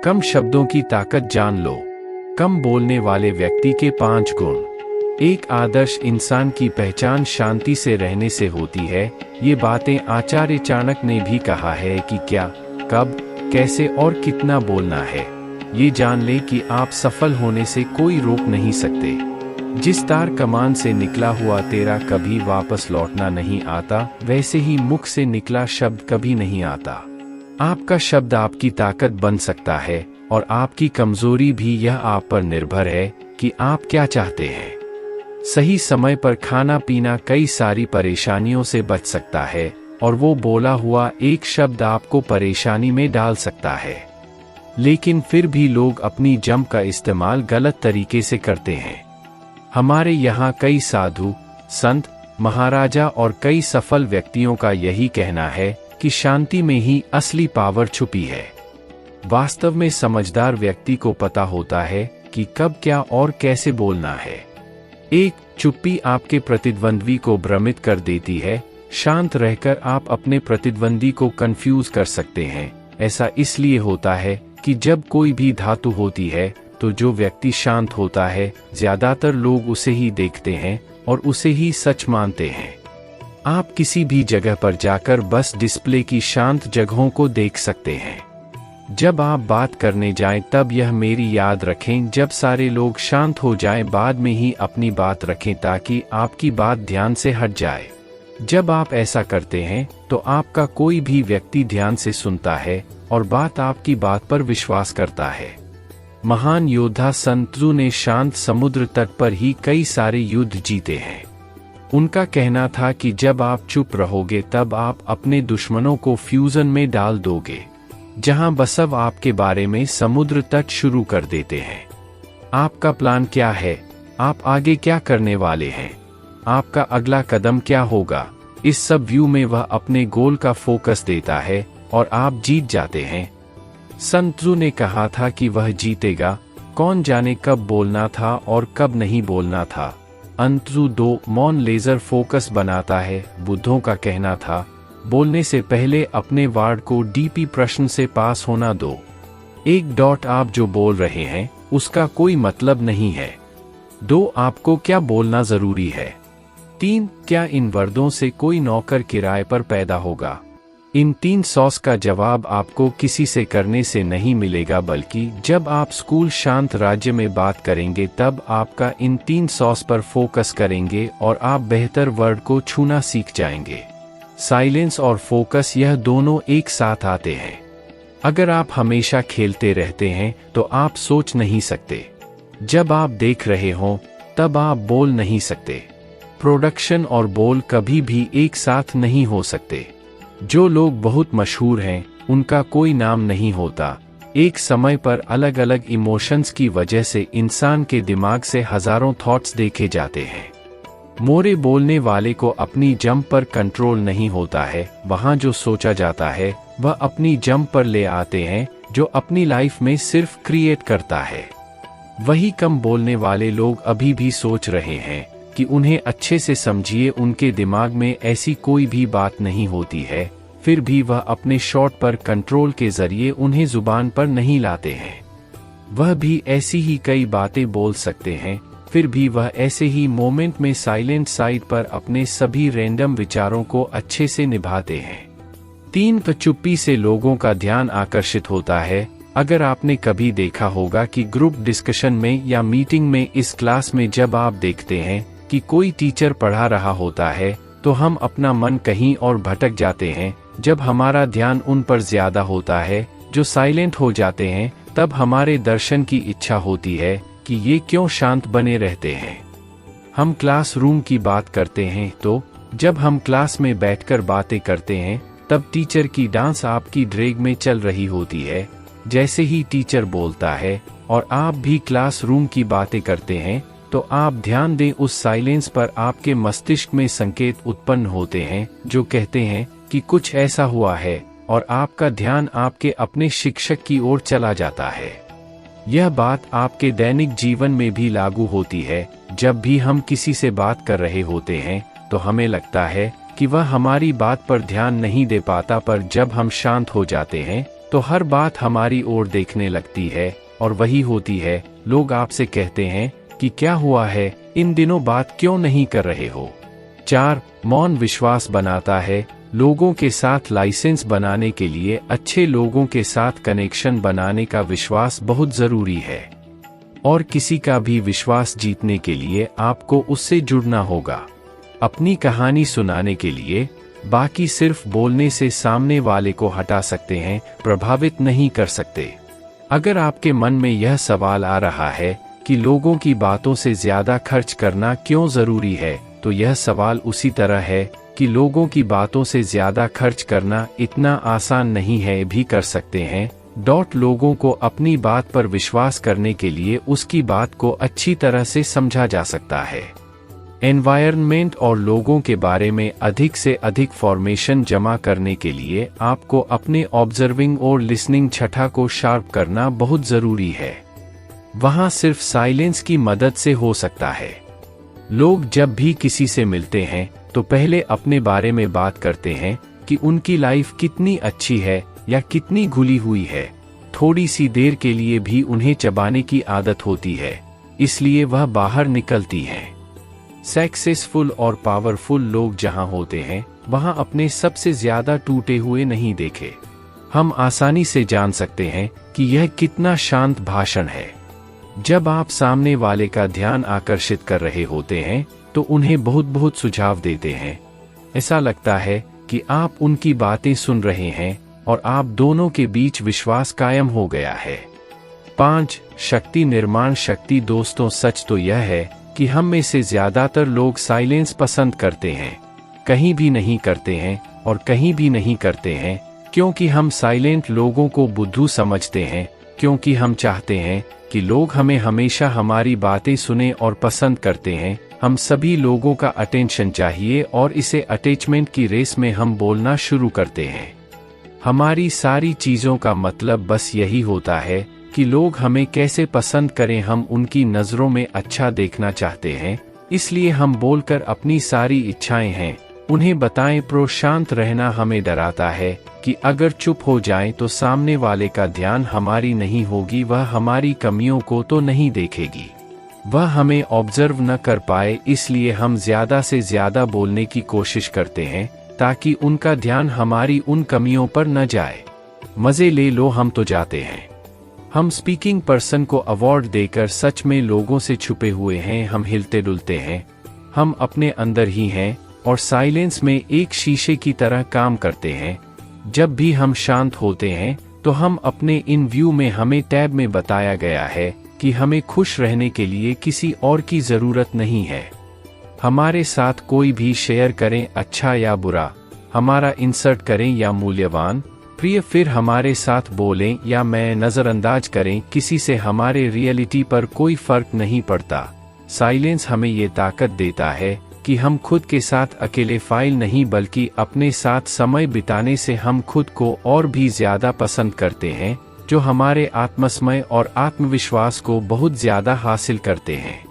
कम शब्दों की ताकत जान लो। कम बोलने वाले व्यक्ति के 5 गुण। एक आदर्श इंसान की पहचान शांति से रहने से होती है। ये बातें आचार्य चाणक्य ने भी कहा है कि क्या, कब, कैसे और कितना बोलना है। ये जान ले कि आप सफल होने से कोई रोक नहीं सकते। जिस तार कमान से निकला हुआ तेरा कभी वापस लौटना नहीं आता, वैसे ही मुख से निकला शब्द कभी नहीं आता। आपका शब्द आपकी ताकत बन सकता है और आपकी कमजोरी भी। यह आप पर निर्भर है कि आप क्या चाहते हैं। सही समय पर खाना पीना कई सारी परेशानियों से बच सकता है और वो बोला हुआ एक शब्द आपको परेशानी में डाल सकता है। लेकिन फिर भी लोग अपनी जम का इस्तेमाल गलत तरीके से करते हैं। हमारे यहाँ कई साधु, संत, महाराजा और कई सफल व्यक्तियों का यही कहना है कि शांति में ही असली पावर छुपी है। वास्तव में समझदार व्यक्ति को पता होता है कि कब क्या और कैसे बोलना है। एक चुप्पी आपके प्रतिद्वंद्वी को भ्रमित कर देती है। शांत रहकर आप अपने प्रतिद्वंदी को कंफ्यूज कर सकते हैं। ऐसा इसलिए होता है कि जब कोई भी धातु होती है तो जो व्यक्ति शांत होता है, ज्यादातर लोग उसे ही देखते हैं और उसे ही सच मानते हैं। आप किसी भी जगह पर जाकर बस डिस्प्ले की शांत जगहों को देख सकते हैं। जब आप बात करने जाएं तब यह मेरी याद रखें, जब सारे लोग शांत हो जाएं बाद में ही अपनी बात रखें ताकि आपकी बात ध्यान से हट जाए। जब आप ऐसा करते हैं तो आपका कोई भी व्यक्ति ध्यान से सुनता है और बात आपकी बात पर विश्वास करता है। महान योद्धा संतु ने शांत समुद्र तट पर ही कई सारे युद्ध जीते हैं। उनका कहना था कि जब आप चुप रहोगे तब आप अपने दुश्मनों को फ्यूजन में डाल दोगे, जहां बसव आपके बारे में समुद्र तट शुरू कर देते हैं। आपका प्लान क्या है? आप आगे क्या करने वाले हैं? आपका अगला कदम क्या होगा? इस सब व्यू में वह अपने गोल का फोकस देता है और आप जीत जाते हैं। संतु ने कहा था कि वह जीतेगा, कौन जाने कब बोलना था और कब नहीं बोलना था। अंतु 2 मौन लेजर फोकस बनाता है। बुद्धों का कहना था, बोलने से पहले अपने वार्ड को डीपी प्रश्न से पास होना दो। एक डॉट आप जो बोल रहे हैं उसका कोई मतलब नहीं है। 2 आपको क्या बोलना जरूरी है। 3 क्या इन वर्दों से कोई नौकर किराए पर पैदा होगा। इन 3 सॉस का जवाब आपको किसी से करने से नहीं मिलेगा, बल्कि जब आप स्कूल शांत राज्य में बात करेंगे तब आपका इन 3 सॉस पर फोकस करेंगे और आप बेहतर वर्ड को छूना सीख जाएंगे। साइलेंस और फोकस, यह दोनों एक साथ आते हैं। अगर आप हमेशा खेलते रहते हैं तो आप सोच नहीं सकते। जब आप देख रहे हो तब आप बोल नहीं सकते। प्रोडक्शन और बोल कभी भी एक साथ नहीं हो सकते। जो लोग बहुत मशहूर हैं उनका कोई नाम नहीं होता। एक समय पर अलग अलग इमोशंस की वजह से इंसान के दिमाग से हजारों थॉट्स देखे जाते हैं। मोरे बोलने वाले को अपनी जंप पर कंट्रोल नहीं होता है। वहाँ जो सोचा जाता है वह अपनी जंप पर ले आते हैं, जो अपनी लाइफ में सिर्फ क्रिएट करता है। वही कम बोलने वाले लोग अभी भी सोच रहे हैं कि उन्हें अच्छे से समझिए। उनके दिमाग में ऐसी कोई भी बात नहीं होती है, फिर भी वह अपने शॉट पर कंट्रोल के जरिए उन्हें जुबान पर नहीं लाते हैं। वह भी ऐसी ही कई बातें बोल सकते हैं, फिर भी वह ऐसे ही मोमेंट में साइलेंट साइड पर अपने सभी रैंडम विचारों को अच्छे से निभाते हैं। 3 चुप्पी से लोगों का ध्यान आकर्षित होता है। अगर आपने कभी देखा होगा कि ग्रुप डिस्कशन में या मीटिंग में, इस क्लास में जब आप देखते हैं कि कोई टीचर पढ़ा रहा होता है तो हम अपना मन कहीं और भटक जाते हैं। जब हमारा ध्यान उन पर ज्यादा होता है जो साइलेंट हो जाते हैं, तब हमारे दर्शन की इच्छा होती है कि ये क्यों शांत बने रहते हैं। हम क्लासरूम की बात करते हैं तो जब हम क्लास में बैठकर बातें करते हैं तब टीचर की डांस आपकी ड्रेग में चल रही होती है। जैसे ही टीचर बोलता है और आप भी क्लासरूम की बातें करते हैं तो आप ध्यान दें उस साइलेंस पर। आपके मस्तिष्क में संकेत उत्पन्न होते हैं जो कहते हैं कि कुछ ऐसा हुआ है और आपका ध्यान आपके अपने शिक्षक की ओर चला जाता है। यह बात आपके दैनिक जीवन में भी लागू होती है। जब भी हम किसी से बात कर रहे होते हैं तो हमें लगता है कि वह हमारी बात पर ध्यान नहीं दे पाता, पर जब हम शांत हो जाते हैं तो तो हर बात हमारी ओर देखने लगती है, और वही होती है, लोग आपसे कहते हैं कि क्या हुआ है, इन दिनों बात क्यों नहीं कर रहे हो। 4. मौन विश्वास बनाता है। लोगों के साथ लाइसेंस बनाने के लिए अच्छे लोगों के साथ कनेक्शन बनाने का विश्वास बहुत जरूरी है, और किसी का भी विश्वास जीतने के लिए आपको उससे जुड़ना होगा। अपनी कहानी सुनाने के लिए बाकी सिर्फ बोलने से सामने वाले को हटा सकते हैं, प्रभावित नहीं कर सकते। अगर आपके मन में यह सवाल आ रहा है कि लोगों की बातों से ज्यादा खर्च करना क्यों जरूरी है, तो यह सवाल उसी तरह है कि लोगों की बातों से ज्यादा खर्च करना इतना आसान नहीं है, भी कर सकते हैं। लोगों को अपनी बात पर विश्वास करने के लिए उसकी बात को अच्छी तरह से समझा जा सकता है। एनवायरनमेंट और लोगों के बारे में अधिक से अधिक फॉर्मेशन जमा करने के लिए आपको अपने ऑब्जर्विंग और लिसनिंग छठा को शार्प करना बहुत जरूरी है। वहां सिर्फ साइलेंस की मदद से हो सकता है। लोग जब भी किसी से मिलते हैं तो पहले अपने बारे में बात करते हैं कि उनकी लाइफ कितनी अच्छी है या कितनी घुली हुई है। थोड़ी सी देर के लिए भी उन्हें चबाने की आदत होती है, इसलिए वह बाहर निकलती हैं। सक्सेसफुल और पावरफुल लोग जहां होते हैं, वहां अपने सबसे ज्यादा टूटे हुए नहीं देखे। हम आसानी से जान सकते हैं कि यह कितना शांत भाषण है। जब आप सामने वाले का ध्यान आकर्षित कर रहे होते हैं तो उन्हें बहुत बहुत सुझाव देते हैं। ऐसा लगता है कि आप उनकी बातें सुन रहे हैं और आप दोनों के बीच विश्वास कायम हो गया है। 5. शक्ति निर्माण शक्ति। दोस्तों, सच तो यह है कि हम में से ज्यादातर लोग साइलेंस पसंद करते हैं। कहीं भी नहीं करते हैं और कहीं भी नहीं करते हैं, क्योंकि हम साइलेंट लोगों को बुद्धू समझते हैं, क्योंकि हम चाहते हैं कि लोग हमें हमेशा हमारी बातें सुने और पसंद करते हैं। हम सभी लोगों का अटेंशन चाहिए और इसे अटैचमेंट की रेस में हम बोलना शुरू करते हैं। हमारी सारी चीजों का मतलब बस यही होता है कि लोग हमें कैसे पसंद करें। हम उनकी नजरों में अच्छा देखना चाहते हैं, इसलिए हम बोलकर अपनी सारी इच्छाएं हैं उन्हें बताएं। शांत रहना हमें डराता है कि अगर चुप हो जाएं तो सामने वाले का ध्यान हमारी नहीं होगी, वह हमारी कमियों को तो नहीं देखेगी, वह हमें ऑब्जर्व न कर पाए। इसलिए हम ज्यादा से ज्यादा बोलने की कोशिश करते हैं ताकि उनका ध्यान हमारी उन कमियों पर न जाए। मजे ले लो, हम तो जाते हैं। हम स्पीकिंग पर्सन को अवार्ड देकर सच में लोगों से छुपे हुए हैं। हम हिलते डुलते हैं, हम अपने अंदर ही हैं और साइलेंस में एक शीशे की तरह काम करते हैं। जब भी हम शांत होते हैं तो हम अपने इन व्यू में हमें टैब में बताया गया है कि हमें खुश रहने के लिए किसी और की जरूरत नहीं है। हमारे साथ कोई भी शेयर करें, अच्छा या बुरा, हमारा इंसर्ट करें या मूल्यवान, प्रिय, फिर हमारे साथ बोलें या मैं नजरअंदाज करें, किसी से हमारे रियलिटी पर कोई फर्क नहीं पड़ता। साइलेंस हमें ये ताकत देता है कि हम खुद के साथ अकेले फाइल नहीं, बल्कि अपने साथ समय बिताने से हम खुद को और भी ज्यादा पसंद करते हैं, जो हमारे आत्मसमय और आत्मविश्वास को बहुत ज्यादा हासिल करते हैं।